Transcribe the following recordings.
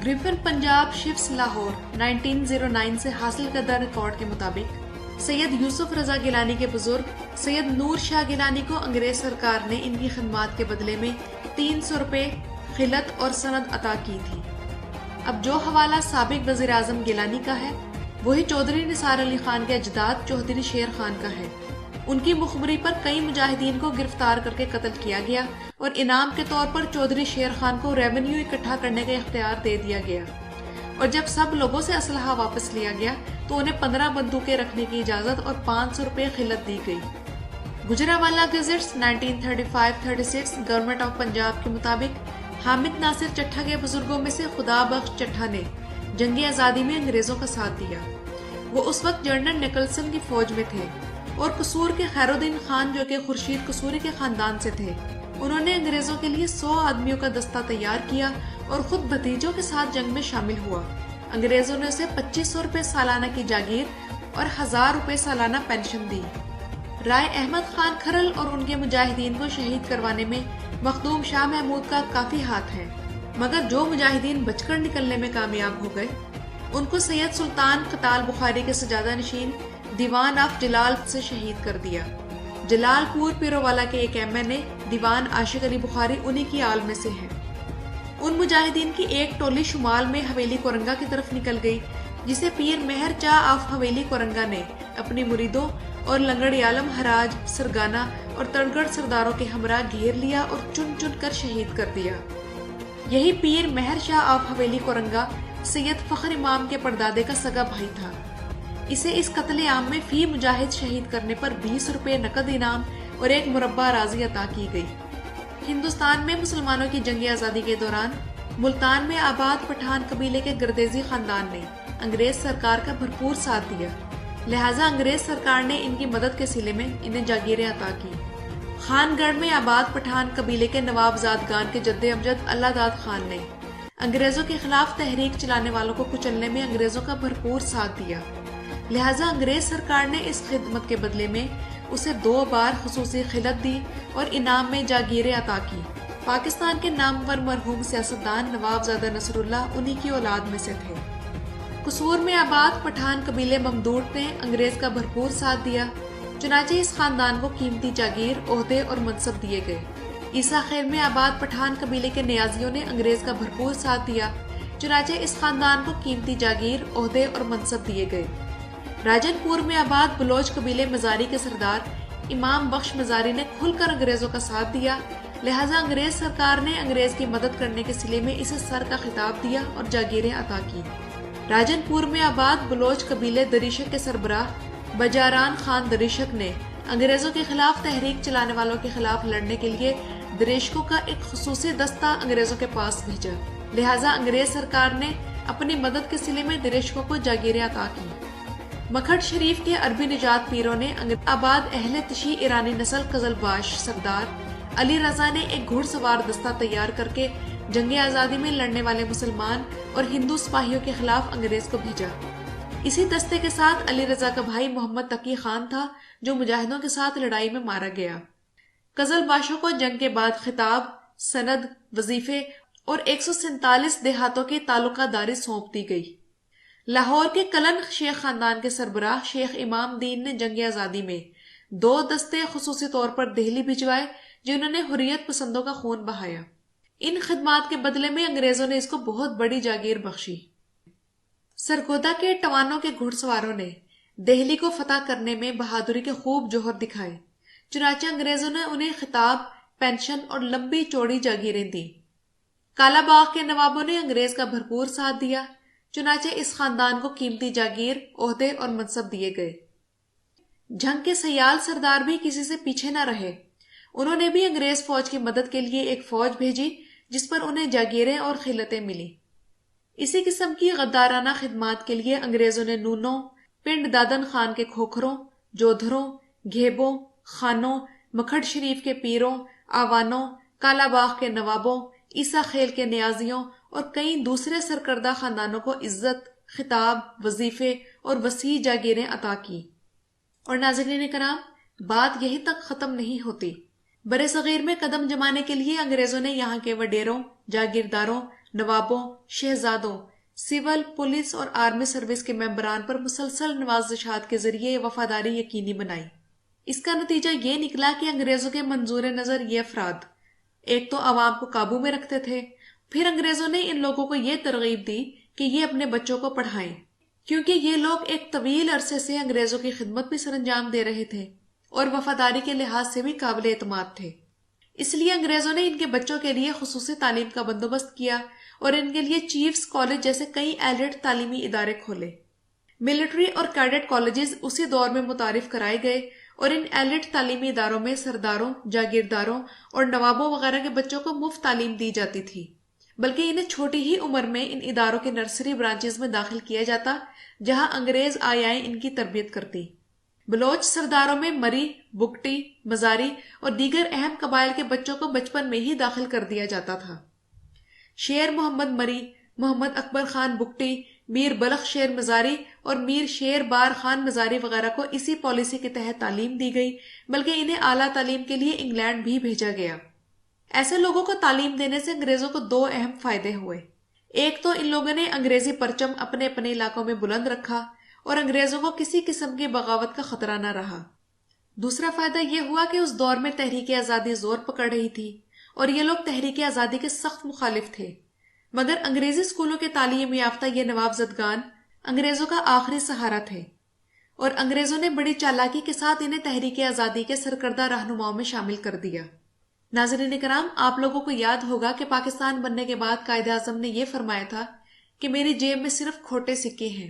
Griffin Punjab शिफ्स Lahore 1909 से हासिल करदा रिकॉर्ड के मुताबिक सैयद यूसुफ रजा गिलानी के बुजुर्ग सैयद नूर शाह गिलानी को अंग्रेज सरकार ने इनकी खिदमत के बदले में 300 रुपए खिलत और सनद अता की थी। अब जो हवाला साबिक वज़ीर आज़म गिलानी का है वही चौधरी निसार अली खान के अजदाद चौधरी शेर खान का है। उनकी मुखबरी पर कई मुजाहिदीन को गिरफ्तार करके कत्ल किया गया और इनाम के तौर पर चौधरी शेर खान को रेवेन्यू इकट्ठा करने का इख्तियार दे दिया गया और जब सब लोगों से असलहा वापस लिया गया तो उन्हें 15 बंदूकें रखने की इजाजत और 500 रुपए खिलत दी गई। Gujranwala gadgets 1935-36 government of Punjab के मुताबिक हामिद नासिर चट्ठा के बुजुर्गों में से खुदा बख्श चट्ठा ने जंगी आज़ादी में अंग्रेजों का साथ दिया। वो उस वक्त जनरल निकलसन की फौज में थे और कसूर के खैरुद्दीन खान जो कि खुर्शीद कसूरी के खानदान से थे, उन्होंने अंग्रेजों के लिए 100 आदमियों का दस्ता तैयार किया और खुद भतीजों के साथ जंग में शामिल हुआ। अंग्रेजों ने उसे 2500 रुपए सालाना की जागीर और 1000 रुपए सालाना पेंशन दी। राय अहमद खान खरल और उनके मुजाहिदीन को शहीद करवाने में मखदूम शाह महमूद का काफी हाथ है, मगर जो मुजाहिदीन बचकर निकलने में कामयाब हो गए उनको सैयद सुल्तान कताल बुखारी के सजादा नशीन दीवान ऑफ जलाल से शहीद कर दिया। जलालपुर पीरोवाला के एक एमए ने दीवान आशिक अली बुखारी उन्हीं की आल में से है। उन मुजाहिदीन की एक टोली शुमाल में हवेली कोरंगा की तरफ निकल गई, जिसे पीर मेहर चाह ऑफ हवेली कोरंगा ने अपनी मुरीदों और लंगड़ आलम हराज सरगाना और तड़गड़ सरदारों के हमरा घेर लिया और चुन चुन कर शहीद कर दिया। यही पीर मेहर शाह ऑफ हवेली कोरंगा सैयद फखर इमाम के परदादे का सगा भाई था। इसे इस कत्ले आम में फी मुजाहिद शहीद करने पर 20 रुपए नकद इनाम और एक मुरब्बा राजी अता की गई। हिंदुस्तान में मुसलमानों की जंगी आज़ादी के दौरान मुल्तान में आबाद पठान कबीले के गर्देजी खानदान ने अंग्रेज सरकार का भरपूर साथ दिया, लिहाजा अंग्रेज सरकार ने इनकी मदद के सिले में इन्हें जागीरें अता की। खानगढ़ में आबाद पठान कबीले के नवाबजादगान के जद्दे अमजद अल्लाहदाद खान ने अंग्रेजों के खिलाफ तहरीक चलाने वालों को कुचलने में अंग्रेजों का भरपूर साथ दिया, लिहाजा अंग्रेज सरकार ने इस खिदमत के बदले में उसे 2 बार खुसूसी खिलत दी और इनाम में जागीरें अता की। पाकिस्तान के नामवर मरहूम सियासतदान नवाबजादा नसरुल्लाह उन्हीं की औलाद में से थे। कसूर में आबाद पठान कबीले ममदूद ने अंग्रेज का भरपूर साथ दिया, चुनाचे इस खानदान को कीमती जागीर, ओहदे और मनसब दिए गए। ईसा खैर में आबाद पठान कबीले के नियाजियों ने अंग्रेज का भरपूर साथ दिया, चुनाचे इस खानदान को कीमती जागीर, ओहदे और मनसब दिए गए। राजनपुर में आबाद बलोच कबीले मजारी के सरदार इमाम बख्श मजारी ने खुलकर अंग्रेजों का साथ दिया, लिहाजा अंग्रेज सरकार ने अंग्रेज की मदद करने के सिले में इसे सर का खिताब दिया और जागीरें अता की। राजनपुर में आबाद बलोच कबीले दरीशक के सरबराह बजारान खान दरीशक ने अंग्रेजों के खिलाफ तहरीक चलाने वालों के खिलाफ लड़ने के लिए दरीशकों का एक खुसूसी दस्ता अंग्रेजों के पास भेजा, लिहाजा अंग्रेज सरकार ने अपनी मदद के सिले में दरीशकों को जागीरें अता की। मखट शरीफ के अरबी निजात पीरों ने आबाद अहले तशी ईरानी नस्ल कजलबाश सरदार अली रजा ने एक घुड़सवार दस्ता तैयार करके जंग आज़ादी में लड़ने वाले मुसलमान और हिंदू सिपाहियों के खिलाफ अंग्रेज को भेजा। इसी दस्ते के साथ अली रजा का भाई मोहम्मद तकी खान था, जो मुजाहिदों के साथ लड़ाई में मारा गया। कजलबाशों को जंग के बाद खिताब, सनद, वजीफे और 147 देहातों की ताल्लुकादारी सौंप दी गई। लाहौर के कलन शेख खानदान के सरबराह शेख इमाम दीन ने जंग आज़ादी में 2 दस्ते खुसूसी तौर पर दिल्ली भिजवाए, जिन्होंने हुर्रियत पसंदों का खून बहाया। इन खिदमात के बदले में अंग्रेजों ने इसको बहुत बड़ी जागीर बख्शी। सरगोदा के टवानों के घुड़सवारों ने दिल्ली को फतह करने में बहादुरी के खूब जोहर दिखाए, चुनाचे अंग्रेजों ने उन्हें खिताब, पेंशन और लंबी चौड़ी जागीरें दी। कालाबाग के नवाबों ने अंग्रेज का भरपूर साथ दिया, चुनाचे इस खानदान को कीमती जागीर, ओहदे और मनसब दिए गए। जंग के सयाल सरदार भी किसी से पीछे न रहे, उन्होंने भी अंग्रेज फौज की मदद के लिए एक फौज भेजी, जिस पर उन्हें जागीरें और खिलतें मिली। इसी किस्म की गद्दाराना खिदमात के लिए अंग्रेजों ने नूनों, पिंड दादन खान के खोखरों, जोधरों, घेबों, खानों, मखट शरीफ के पीरों, आवानों, कालाबाग के नवाबों, ईसा खेल के नियाजियों और कई दूसरे सरकर्दा खानदानों को इज्जत, खिताब, वजीफे और वसी जागीरें अता की। और नाज़रीन कराम, बात यही तक खत्म नहीं होती। बरे सगीर में कदम जमाने के लिए अंग्रेजों ने यहाँ के वडेरों, जागीरदारों, نوابوں، شہزادوں، سول، پولیس اور آرمی سروس کے ممبران پر مسلسل نوازشات کے ذریعے وفاداری یقینی بنائی۔ اس کا نتیجہ یہ نکلا کہ انگریزوں کے منظور نظر یہ افراد ایک تو عوام کو قابو میں رکھتے تھے، پھر انگریزوں نے ان لوگوں کو یہ ترغیب دی کہ یہ اپنے بچوں کو پڑھائیں، کیونکہ یہ لوگ ایک طویل عرصے سے انگریزوں کی خدمت بھی سر انجام دے رہے تھے اور وفاداری کے لحاظ سے بھی قابل اعتماد تھے۔ اس لیے انگریزوں نے ان کے بچوں کے لیے خصوصی تعلیم کا بندوبست کیا اور ان کے لیے چیفز کالج جیسے کئی ایلیٹ تعلیمی ادارے کھولے۔ ملٹری اور کیڈٹ کالجز اسی دور میں متعارف کرائے گئے اور ان ایلیٹ تعلیمی اداروں میں سرداروں، جاگیرداروں اور نوابوں وغیرہ کے بچوں کو مفت تعلیم دی جاتی تھی، بلکہ انہیں چھوٹی ہی عمر میں ان اداروں کے نرسری برانچز میں داخل کیا جاتا جہاں انگریز آیائیں ان کی تربیت کرتی۔ بلوچ سرداروں میں مری، بگٹی، مزاری اور دیگر اہم قبائل کے بچوں کو بچپن میں ہی داخل کر دیا جاتا تھا۔ شیر محمد مری، محمد اکبر خان بگٹی، میر بلخ شیر مزاری اور میر شیر بار خان مزاری وغیرہ کو اسی پالیسی کے تحت تعلیم دی گئی، بلکہ انہیں اعلیٰ تعلیم کے لیے انگلینڈ بھی بھیجا گیا۔ ایسے لوگوں کو تعلیم دینے سے انگریزوں کو دو اہم فائدے ہوئے۔ ایک تو ان لوگوں نے انگریزی پرچم اپنے اپنے علاقوں میں بلند رکھا اور انگریزوں کو کسی قسم کی بغاوت کا خطرہ نہ رہا۔ دوسرا فائدہ یہ ہوا کہ اس دور میں تحریک آزادی زور پکڑ رہی تھی اور یہ لوگ تحریک آزادی کے سخت مخالف تھے، مگر انگریزی اسکولوں کے تعلیم یافتہ یہ نواب زدگان انگریزوں کا آخری سہارا تھے اور انگریزوں نے بڑی چالاکی کے ساتھ انہیں تحریک آزادی کے سرکردہ رہنماؤں میں شامل کر دیا۔ ناظرین کرام، آپ لوگوں کو یاد ہوگا کہ پاکستان بننے کے بعد قائد اعظم نے یہ فرمایا تھا کہ میری جیب میں صرف کھوٹے سکے ہیں،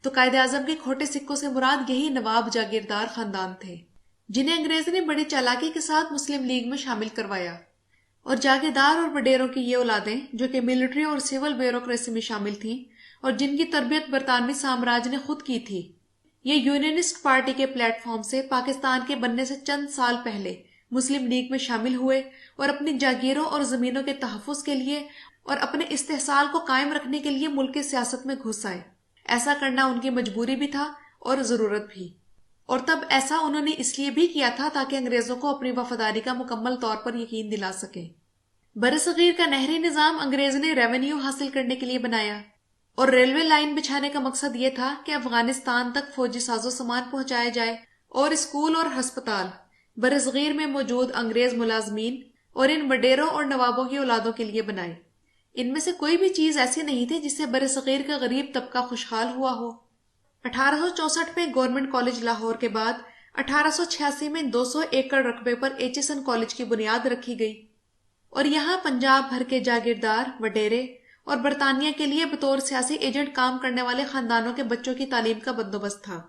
تو قائد اعظم کے کھوٹے سکوں سے مراد یہی نواب جاگیردار خاندان تھے جنہیں انگریزوں نے بڑی چالاکی کے ساتھ مسلم لیگ میں شامل کروایا، اور جاگیردار اور وڈیروں کی یہ اولادیں جو کہ ملٹری اور سول بیوروکریسی میں شامل تھیں اور جن کی تربیت برطانوی سامراج نے خود کی تھی، یہ یونینسٹ پارٹی کے پلیٹ فارم سے پاکستان کے بننے سے چند سال پہلے مسلم لیگ میں شامل ہوئے اور اپنی جاگیروں اور زمینوں کے تحفظ کے لیے اور اپنے استحصال کو قائم رکھنے کے لیے ملک کی سیاست میں گھس آئے۔ ایسا کرنا ان کی مجبوری بھی تھا اور ضرورت بھی، اور تب ایسا انہوں نے اس لیے بھی کیا تھا تاکہ انگریزوں کو اپنی وفاداری کا مکمل طور پر یقین دلا سکیں۔ برصغیر کا نہری نظام انگریز نے ریونیو حاصل کرنے کے لیے بنایا اور ریلوے لائن بچھانے کا مقصد یہ تھا کہ افغانستان تک فوجی ساز و سامان پہنچایا جائے اور اسکول اور ہسپتال برصغیر میں موجود انگریز ملازمین اور ان وڈیروں اور نوابوں کی اولادوں کے لیے بنائے۔ ان میں سے کوئی بھی چیز ایسی نہیں تھی جس سے برصغیر کا غریب طبقہ خوشحال ہوا ہو۔ 1864 میں گورنمنٹ کالج لاہور کے بعد 1886 میں 200 ایکڑ رقبے پر ایچسن کالج کی بنیاد رکھی گئی اور یہاں پنجاب بھر کے جاگیردار، وڈیرے اور برطانیہ کے لیے بطور سیاسی ایجنٹ کام کرنے والے خاندانوں کے بچوں کی تعلیم کا بندوبست تھا۔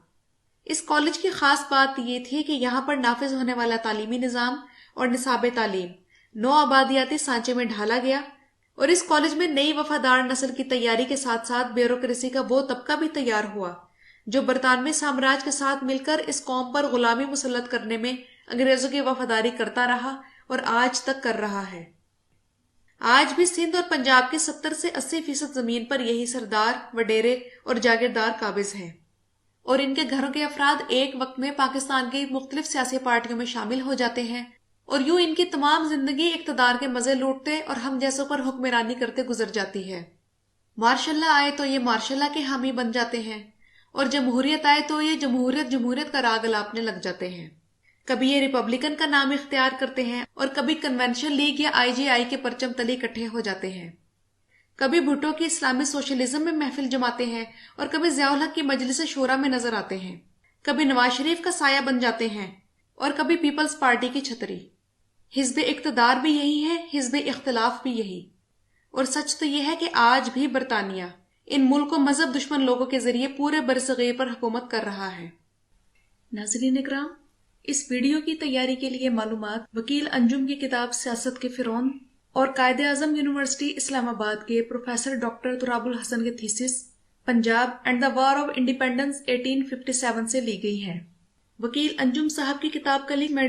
اس کالج کی خاص بات یہ تھی کہ یہاں پر نافذ ہونے والا تعلیمی نظام اور نصاب تعلیم نو آبادیاتی سانچے میں ڈھالا گیا، اور اس کالج میں نئی وفادار نسل کی تیاری کے ساتھ ساتھ بیوروکریسی کا وہ طبقہ بھی تیار ہوا جو برطانوی سامراج کے ساتھ مل کر اس قوم پر غلامی مسلط کرنے میں انگریزوں کی وفاداری کرتا رہا اور آج تک کر رہا ہے۔ آج بھی سندھ اور پنجاب کے 70 سے 80% زمین پر یہی سردار، وڈیرے اور جاگیردار قابض ہیں، اور ان کے گھروں کے افراد ایک وقت میں پاکستان کی مختلف سیاسی پارٹیوں میں شامل ہو جاتے ہیں، اور یوں ان کی تمام زندگی اقتدار کے مزے لوٹتے اور ہم جیسوں پر حکمرانی کرتے گزر جاتی ہے۔ مارشاء اللہ آئے تو یہ مارشاء اللہ کے حامی بن جاتے ہیں، اور جمہوریت آئے تو یہ جمہوریت کا راگ الاپنے لگ جاتے ہیں۔ کبھی یہ ریپبلکن کا نام اختیار کرتے ہیں اور کبھی کنونشن لیگ یا IGI کے پرچم تلے اکٹھے ہو جاتے ہیں، کبھی بھٹو کی اسلامی سوشلزم میں محفل جماتے ہیں اور کبھی ضیاء الحق کی مجلس شورا میں نظر آتے ہیں، کبھی نواز شریف کا سایہ بن جاتے ہیں اور کبھی پیپلز پارٹی کی چھتری۔ حزب اقتدار بھی یہی ہے، حزب اختلاف بھی یہی، اور سچ تو یہ ہے کہ آج بھی برطانیہ ان ملک و مذہب دشمن لوگوں کے ذریعے پورے برصغیر پر حکومت کر رہا ہے۔ ناظرین اکرام، اس ویڈیو کی تیاری کے لیے معلومات وکیل انجم کی کتاب سیاست کے فرعون اور قائد اعظم یونیورسٹی اسلام آباد کے پروفیسر ڈاکٹر تراب الحسن کے thesis Punjab and the war of independence 1857 سے لی گئی ہیں۔ وکیل انجم صاحب کی کتاب کا لنک میں